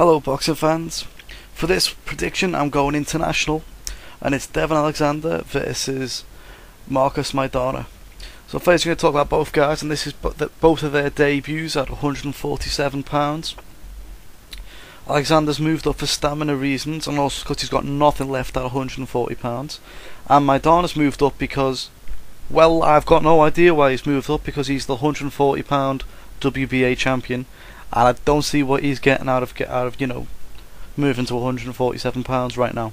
Hello boxing fans. For this prediction I'm going international, and it's Devon Alexander versus Maidana. So first we're going to talk about both guys, and this is both of their debuts at 147 pounds. Alexander's moved up for stamina reasons and also because he's got nothing left at 140 pounds, and Maidana's moved up because, well, I've got no idea why he's moved up, because he's the 140 pound WBA champion, and I don't see what he's getting out of moving to 147 pounds right now.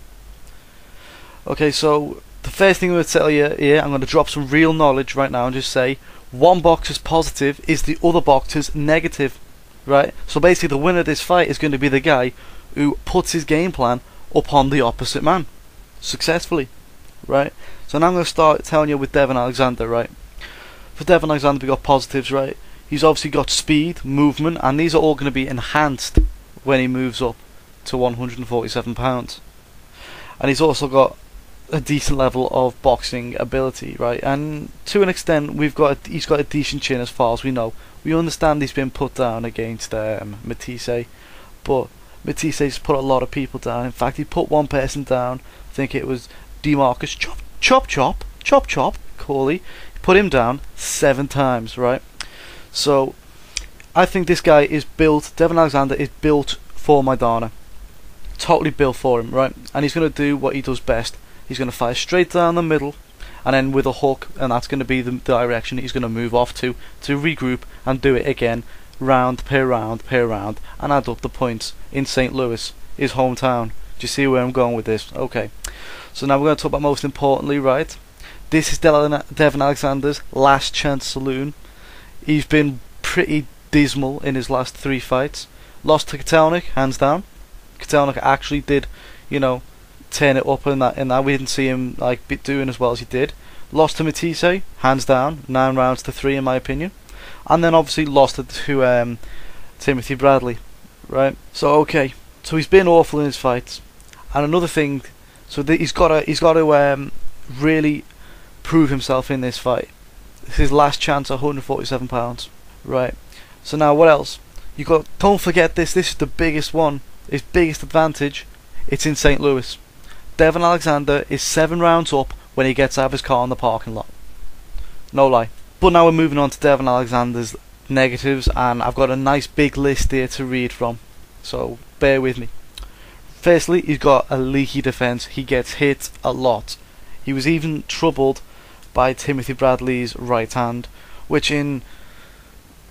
Okay, so the first thing I'm going to tell you here, I'm going to drop some real knowledge right now and just say one boxer's positive is the other boxer's negative, right? So basically the winner of this fight is going to be the guy who puts his game plan upon the opposite man successfully, right? So now I'm going to start telling you with Devon Alexander, right? For Devon Alexander we got positives, right? He's obviously got speed, movement, and these are all going to be enhanced when he moves up to 147 pounds. And he's also got a decent level of boxing ability, right? And to an extent, he's got a decent chin as far as we know. We understand he's been put down against Matisse, but Matisse's put a lot of people down. In fact, he put one person down. I think it was DeMarcus Chop Corley. He put him down 7 times, right? So I think this guy is built. Devon Alexander is built for Maidana. Totally built for him, right? And he's going to do what he does best. He's going to fire straight down the middle, and then with a hook, and that's going to be the direction he's going to move off to regroup and do it again, round per round, and add up the points in St. Louis, his hometown. Do you see where I'm going with this? Okay. So now we're going to talk about most importantly, right? This is Devon Alexander's last chance saloon. He's been pretty dismal in his last 3 fights. Lost to Kotelnik, hands down. Kotelnik actually did, turn it up in that. We didn't see him doing as well as he did. Lost to Matisse, hands down, 9 rounds to 3 in my opinion. And then obviously lost to Timothy Bradley, right? So okay, so he's been awful in his fights. And another thing, so he's got to really prove himself in this fight. This is his last chance at 147 pounds, right? So now what else? Don't forget this. This is the biggest one. His biggest advantage. It's in St. Louis. Devon Alexander is 7 rounds up when he gets out of his car in the parking lot. No lie. But now we're moving on to Devon Alexander's negatives, and I've got a nice big list here to read from. So bear with me. Firstly, he's got a leaky defense. He gets hit a lot. He was even troubled by Timothy Bradley's right hand, which in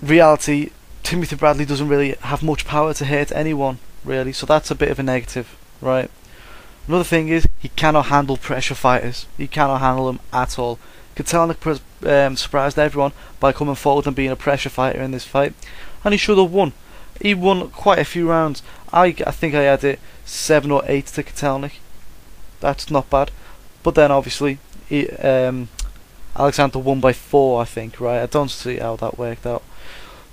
reality Timothy Bradley doesn't really have much power to hurt anyone, really, so that's a bit of a negative, right? Another thing is he cannot handle pressure fighters. He cannot handle them at all. Kotelnik surprised everyone by coming forward and being a pressure fighter in this fight, and he should have won. He won quite a few rounds. I think I had it 7 or 8 to Kotelnik. That's not bad. But then obviously Alexander won by 4, I think, right? I don't see how that worked out.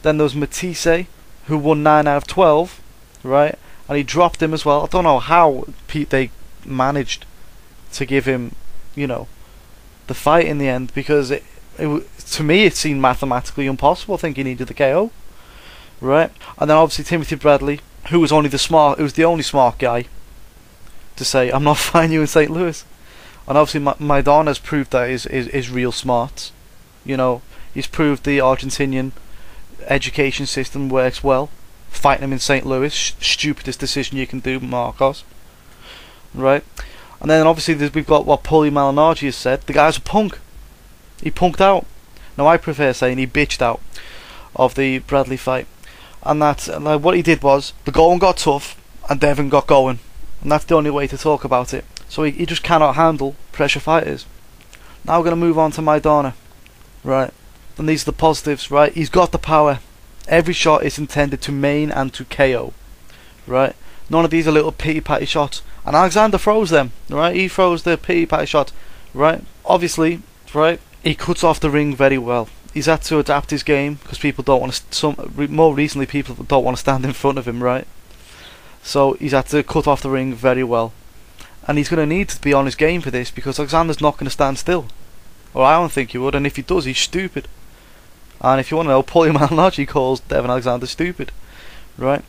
Then there was Matisse, who won 9 out of 12, right? And he dropped him as well. I don't know how they managed to give him, the fight in the end, because to me it seemed mathematically impossible. I think he needed the KO, right? And then obviously Timothy Bradley, who was the only smart guy to say, I'm not fighting you in St. Louis. And obviously Maidana's proved that is real smart. He's proved the Argentinian education system works well. Fighting him in St. Louis, stupidest decision you can do, Marcos. Right? And then obviously we've got what Paulie Malignaggi has said. The guy's a punk. He punked out. Now I prefer saying he bitched out of the Bradley fight. And what he did was, the going got tough and Devon got going. And that's the only way to talk about it. So he just cannot handle pressure fighters. Now we're going to move on to Maidana. Right? And these are the positives, right? He's got the power. Every shot is intended to main and to KO. Right? None of these are little pity-patty shots. And Alexander throws them. Right? He throws the pity-patty shot. Right? Obviously, right? He cuts off the ring very well. He's had to adapt his game because people don't want to. More recently, people don't want to stand in front of him. Right? So he's had to cut off the ring very well. And he's going to need to be on his game for this, because Alexander's not going to stand still. Or I don't think he would, and if he does, he's stupid. And if you want to know, Paulie Malignaggi calls Devon Alexander stupid. Right?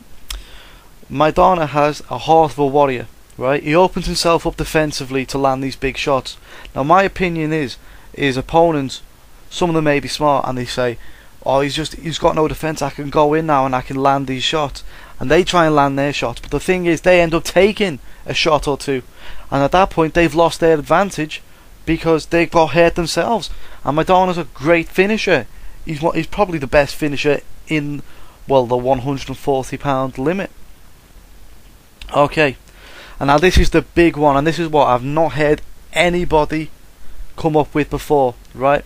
Maidana has a heart of a warrior, right? He opens himself up defensively to land these big shots. Now my opinion is his opponents, some of them may be smart and they say, oh, he's got no defense, I can go in now and I can land these shots, and they try and land their shots, but the thing is they end up taking a shot or two, and at that point they've lost their advantage because they got hurt themselves. And Maidana's a great finisher. He's probably the best finisher in, well, the 140 pound limit. Okay, and now this is the big one, and this is what I've not heard anybody come up with before, right?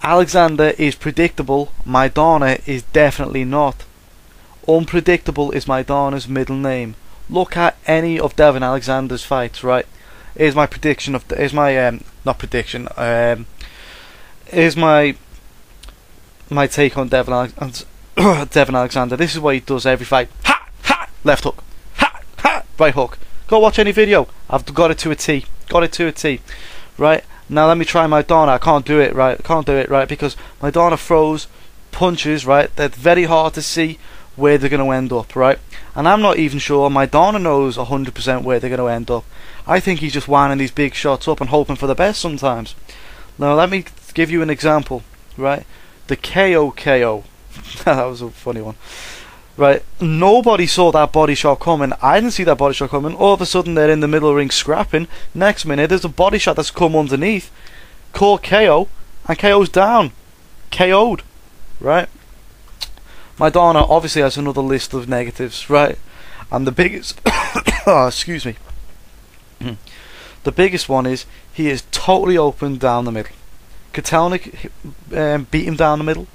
Alexander is predictable, Maidana is definitely not. Unpredictable is Maidana's middle name. Look at any of Devon Alexander's fights, right? Here's my prediction of here's my not prediction, here's my take on Devon Alexander. This is what he does every fight. Ha! Ha! Left hook. Ha! Ha! Right hook. Go watch any video. I've got it to a T. Got it to a T. Right? Now let me try Maidana. I can't do it right. Because Maidana throws punches, right? That's very hard to see where they're going to end up, right? And I'm not even sure Maidana knows 100% where they're going to end up. I think he's just winding these big shots up and hoping for the best sometimes. Now let me give you an example, right? The KO. That was a funny one. Right, nobody saw that body shot coming. I didn't see that body shot coming. All of a sudden they're in the middle ring scrapping. Next minute there's a body shot that's come underneath, caught KO, and KO's down, KO'd. Right, Maidana obviously has another list of negatives, right? And the biggest oh, excuse me. The biggest one is he is totally open down the middle. Kotelnik beat him down the middle.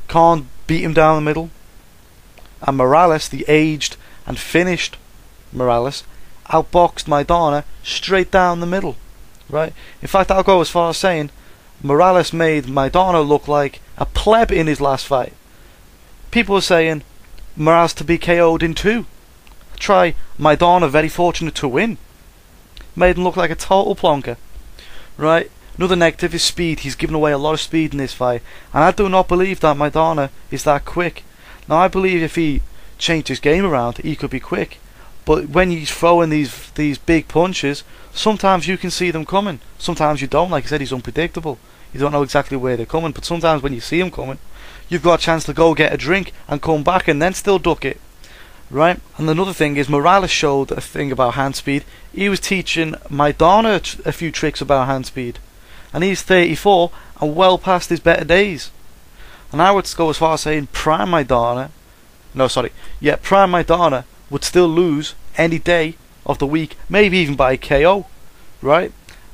Khan beat him down the middle. And Morales, the aged and finished Morales, outboxed Maidana straight down the middle, right? In fact, I'll go as far as saying Morales made Maidana look like a pleb in his last fight. People are saying Morales to be KO'd in 2. Try Maidana, very fortunate to win. Made him look like a total plonker, right? Another negative is speed. He's given away a lot of speed in this fight, and I do not believe that Maidana is that quick. Now I believe if he changed his game around, he could be quick. But when he's throwing these big punches, sometimes you can see them coming. Sometimes you don't. Like I said, he's unpredictable. You don't know exactly where they're coming. But sometimes when you see him coming, you've got a chance to go get a drink and come back and then still duck it. Right? And another thing is Morales showed a thing about hand speed. He was teaching Maidana a few tricks about hand speed. And he's 34 and well past his better days. And I would go as far as saying prime Maidana would still lose any day of the week, maybe even by KO, right?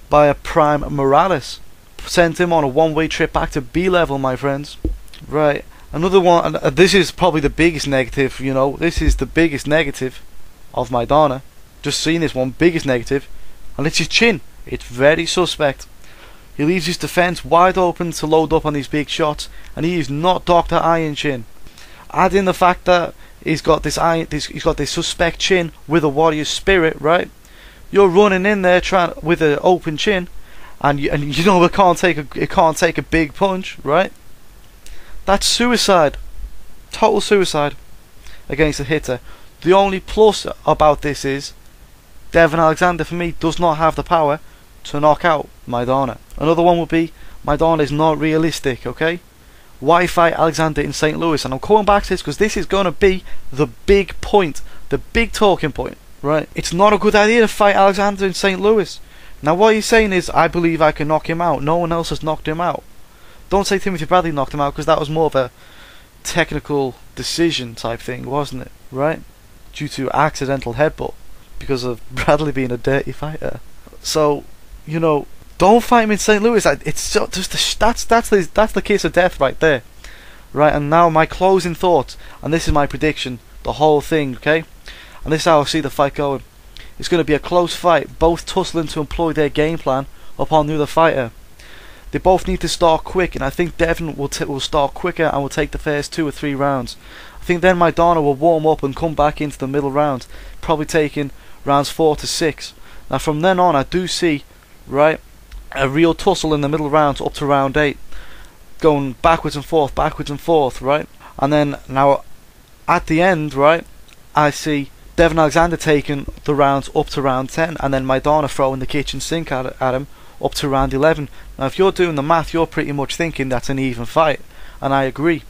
By a prime Morales. Sent him on a one-way trip back to B level, my friends. Right. Another one, and this is probably the biggest negative, you know, this is the biggest negative of Maidana. Just seeing this one, biggest negative, and it's his chin. It's very suspect. He leaves his defence wide open to load up on these big shots, and he is not Dr. Iron Chin. Add in the fact that he's got this suspect chin with a warrior spirit, right? You're running in there trying with an open chin, and you know it can't take a big punch, right? That's suicide, total suicide against a hitter. The only plus about this is Devon Alexander for me does not have the power to knock out Maidana. Another one would be Maidana is not realistic, okay? Why fight Alexander in St. Louis? And I'm coming back to this because this is going to be the big point, the big talking point, right? It's not a good idea to fight Alexander in St. Louis. Now what he's saying is, I believe I can knock him out. No one else has knocked him out. Don't say Timothy Bradley knocked him out, because that was more of a technical decision type thing, wasn't it? Right? Due to accidental headbutt, because of Bradley being a dirty fighter. So, you know, don't fight him in St. Louis. It's just that's the kiss of death right there, right? And now my closing thoughts, and this is my prediction, the whole thing, okay? And this is how I see the fight going. It's going to be a close fight, both tussling to employ their game plan upon the other fighter. They both need to start quick, and I think Devon will start quicker and will take the first 2 or 3 rounds. I think then Maidana will warm up and come back into the middle rounds, probably taking rounds 4 to 6. Now from then on, I do see, right, a real tussle in the middle rounds up to round 8, going backwards and forth, right? And then now at the end, right, I see Devon Alexander taking the rounds up to round 10, and then Maidana throwing the kitchen sink at him up to round 11. Now if you're doing the math, you're pretty much thinking that's an even fight, and I agree.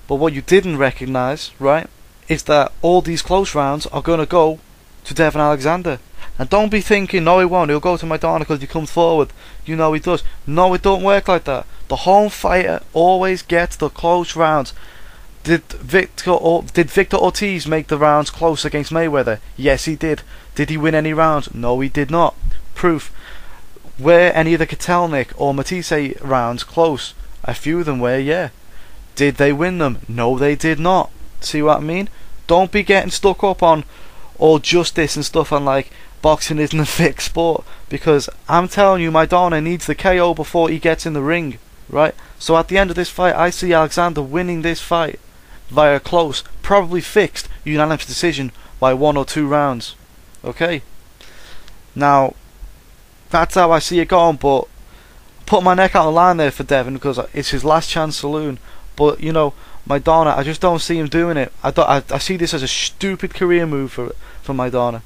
But what you didn't recognise, right, is that all these close rounds are going to go to Devon Alexander. And don't be thinking, no he won't, he'll go to Maidana because he comes forward. You know he does. No, it don't work like that. The home fighter always gets the close rounds. Did Victor Ortiz make the rounds close against Mayweather? Yes he did. Did he win any rounds? No he did not. Proof. Were any of the Kotelnik or Matisse rounds close? A few of them were, yeah. Did they win them? No they did not. See what I mean? Don't be getting stuck up on all justice and stuff and like boxing isn't a fixed sport, because I'm telling you Maidana needs the KO before he gets in the ring, right? So at the end of this fight I see Alexander winning this fight via close, probably fixed unanimous decision by 1 or 2 rounds. Okay, now that's how I see it going, but put my neck out on the line there for Devon because it's his last chance saloon. But you know, Maidana, I just don't see him doing it. I see this as a stupid career move for Maidana.